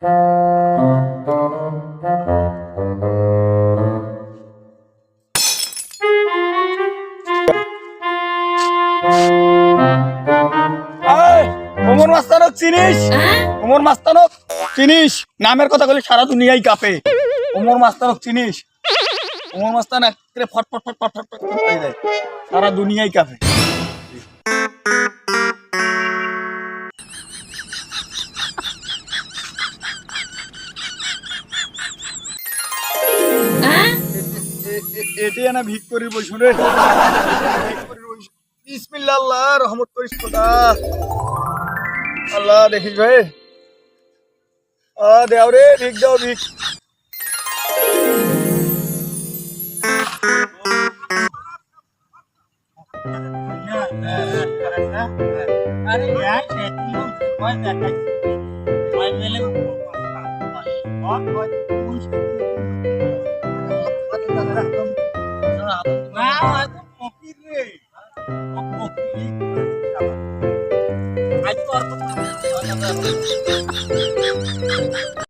ওমর মাস্তানক চিনিস? ওমর মাস্তানক চিনিস? নামের কথা বলি সারা দুনিয়াই কাঁপে। ওমর মাস্তানক চিনিস? ওমর মাস্তান একেবারে ফটফট ফটফট ফটফট হয়ে যায়, সারা দুনিয়াই কাঁপে। এটি না ভিক করি বসুন রে, বিসমিল্লাহ, আল্লাহ রহমত করিস খোদা। আল্লাহ দেখিস ভাই, দেও রে ভিক, দাও ভিক। अरे यार बहुत